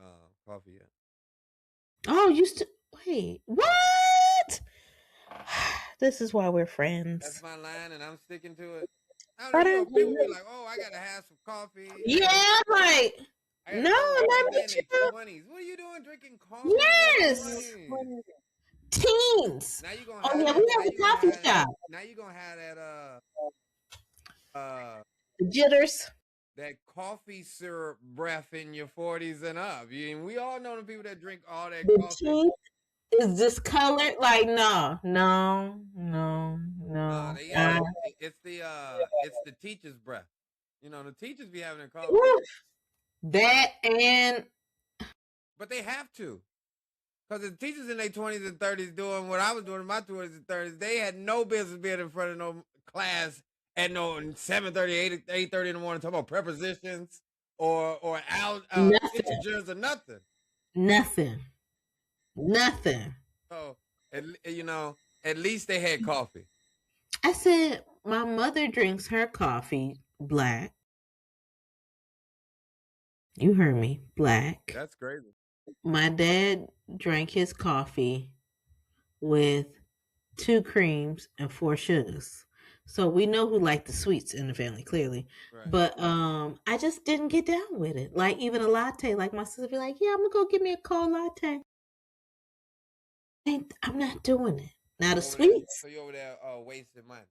coffee yet. Oh, you still wait? What? This is why we're friends. That's my line, and I'm sticking to it. I don't know. People be like, "Oh, I gotta have some coffee." Yeah, like no, not in their 20s. What are you doing drinking coffee? Yes, teens. Now you gonna we have a coffee shop. Now you gonna have that The jitters. that coffee syrup breath in your 40s and up. We all know the people that drink all that The coffee. teeth is discolored. Like, no, no, no, No, no. they got it's the teacher's breath. The teachers be having their coffee. Woo. That and But they have to. Because the teachers in their 20s and 30s doing what I was doing in my 20s and 30s, they had no business being in front of no class at no 7:30, 8:30 in the morning talking about prepositions or out nothing, integers or nothing. nothing, nothing. So, at least they had coffee. I said, my mother drinks her coffee black. You heard me, black. That's crazy. My dad drank his coffee with 2 creams and 4 sugars. So we know who liked the sweets in the family, clearly. Right. But I just didn't get down with it. Like even a latte, like my sister be like, "Yeah, I'm gonna go get me a cold latte." I'm not doing it. Now the sweets, So you over there wasting money.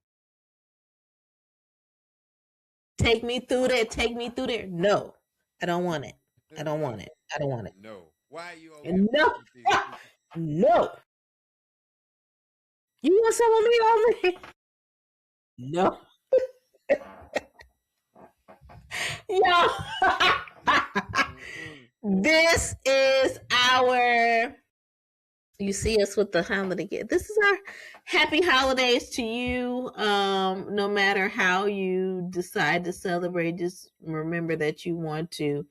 take me through there, take me through there. No, I don't want it. I don't want it. I don't want it. No. Why are you over And there? no, no. You want some of me over here? No. Yo. This is our, you see us with the holiday gift. This is our happy holidays to you. No matter how you decide to celebrate, just remember that you want to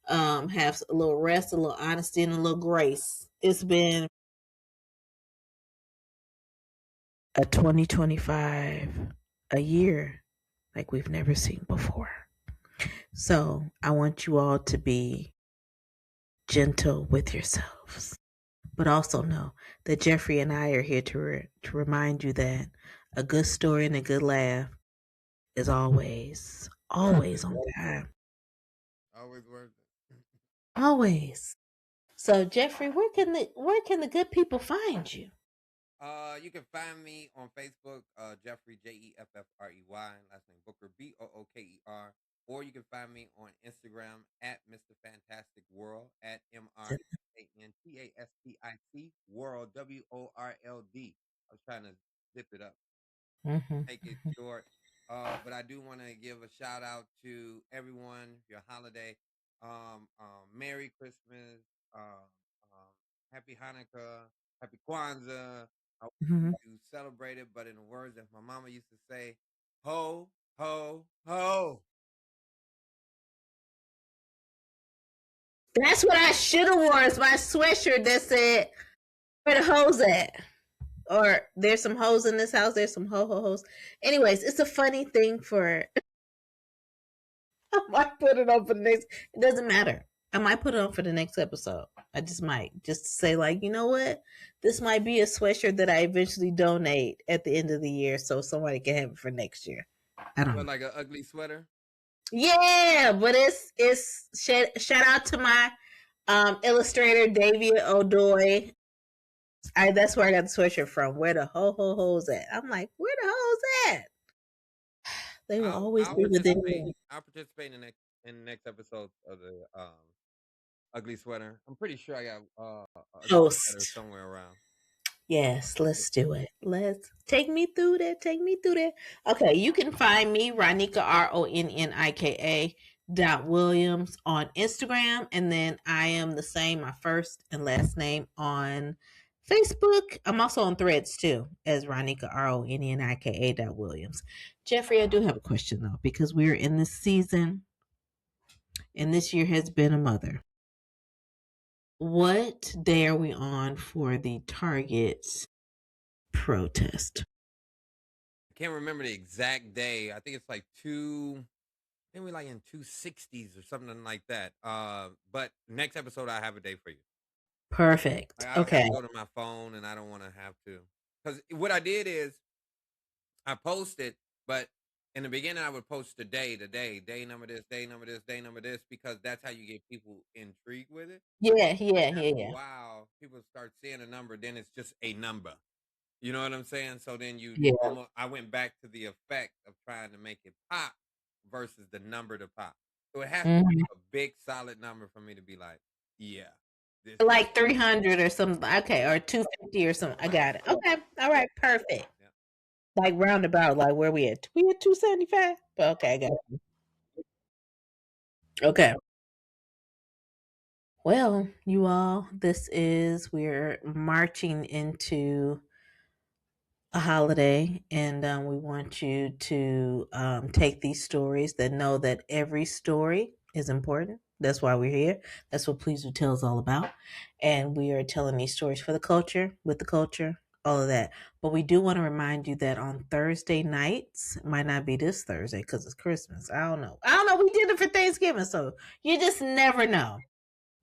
have a little rest, a little honesty, and a little grace. It's been a 2025, a year like we've never seen before. So I want you all to be gentle with yourselves, but also know that Jeffrey and I are here to remind you that a good story and a good laugh is always on time. Always worth it. Always. So Jeffrey, where can the good people find you? You can find me on Facebook, Jeffrey Jeffrey, last name Booker Booker, or you can find me on Instagram at Mr. Fantastic World at MrFantastic World WORLD. I was trying to zip it up, make it short. But I do want to give a shout out to everyone. Your holiday, Merry Christmas, Happy Hanukkah, Happy Kwanzaa. I want to celebrate it, but in the words that my mama used to say, ho, ho, ho. That's what I should have worn. It's my sweatshirt that said, "Where the hoes at?" Or there's some hoes in this house. There's some hoes. Anyways, it's a funny thing for. I might put it on for the next. It doesn't matter. I might put it on for the next episode. I just might, just to say, like, you know what? This might be a sweatshirt that I eventually donate at the end of the year, so somebody can have it for next year. I don't know. Like an ugly sweater. Yeah, but it's shout out to my illustrator David O'Doy. That's where I got the sweatshirt from. Where the hoes at? I'm like, where the hoes at? They will always be within me. I'll participate in the next episode of the ugly sweater. I'm pretty sure I got a sweater somewhere around. Yes, let's do it. Let's take me through that. Take me through that. Okay, you can find me Ronnika Ronnika.Williams on Instagram, and then I am the same, my first and last name on Facebook. I'm also on Threads too as Ronnika Ronnika.Williams. Jeffrey, I do have a question though, because we're in this season, and this year has been a mother. What day are we on for the Target protest? I can't remember the exact day. I think it's like maybe like in 260s or something like that. But next episode I have a day for you. Perfect. I Okay. have to go to my phone, and I don't want to have to. Because what I did is I posted, but in the beginning I would post the day number this, day number this, day number this, because that's how you get people intrigued with it. Yeah. Wow, people start seeing a number, then it's just a number. You know what I'm saying? So then Yeah. I went back to the effect of trying to make it pop versus the number to pop. So it has to be Mhm. a big solid number for me to be like, yeah, this is Like 300 or something. Okay, or 250 or something. I got it. Okay. All right. Perfect. yeah. Like roundabout, like where we at? We at 275? Okay, I got it. Okay. Well, you all, we're marching into a holiday, and we want you to take these stories that know that every story is important. That's why we're here. That's what Please Do Tell is all about. And we are telling these stories for the culture, with the culture, all of that. But we do want to remind you that on Thursday nights, it might not be this Thursday because it's Christmas. I don't know. I don't know. We did it for Thanksgiving, so you just never know.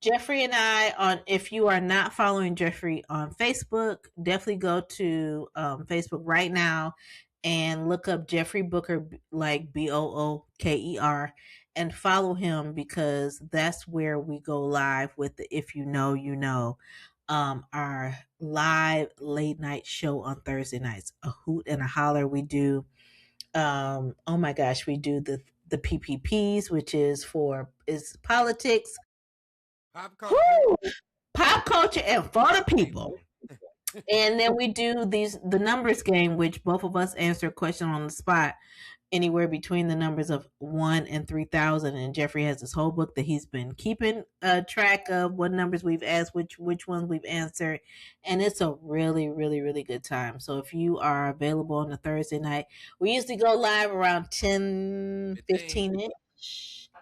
Jeffrey and I on if you are not following Jeffrey on Facebook, definitely go to Facebook right now and look up Jeffrey Booker, like Booker, and follow him because that's where we go live with the If You Know, You Know, our live late night show on Thursday nights. A hoot and a holler we do. Oh my gosh, we do the PPPs, which is politics, Pop culture whoo, pop culture, and for for the the people. people. And then we do the numbers game, which both of us answer a question on the spot, anywhere between the numbers of 1 and 3,000. And Jeffrey has this whole book that he's been keeping track of what numbers we've asked, which ones we've answered, and it's a really, really, really good time. So if you are available on a Thursday night, we usually go live around 10, 15. 15 ish,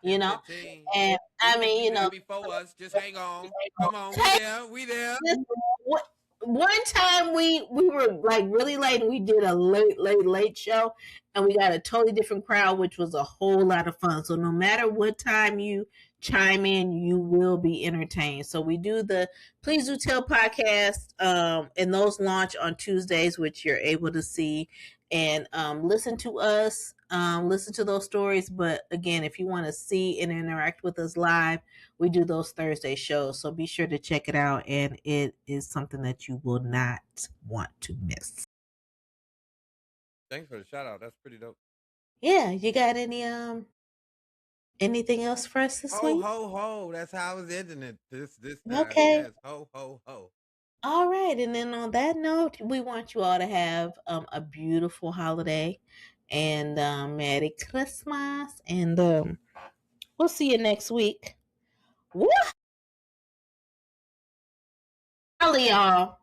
10:15. and We I could mean, be there before us. Just hang on. Come on, we take there. We there. this. What one time we were like really late and we did a late show and we got a totally different crowd, which was a whole lot of fun. So no matter what time you chime in, you will be entertained. So we do the Please Do Tell podcast, and those launch on Tuesdays, which you're able to see and listen to us, listen to those stories. But again, if you want to see and interact with us live, we do those Thursday shows. So be sure to check it out. And it is something that you will not want to miss. Thanks for the shout out. That's pretty dope. Yeah, you got anything else for us this Ho week? ho ho. That's how I was ending it this time. Okay. Yes. Ho ho ho. All right. And then on that note, we want you all to have a beautiful holiday and Merry Christmas. And we'll see you next week. Woo! Y'all.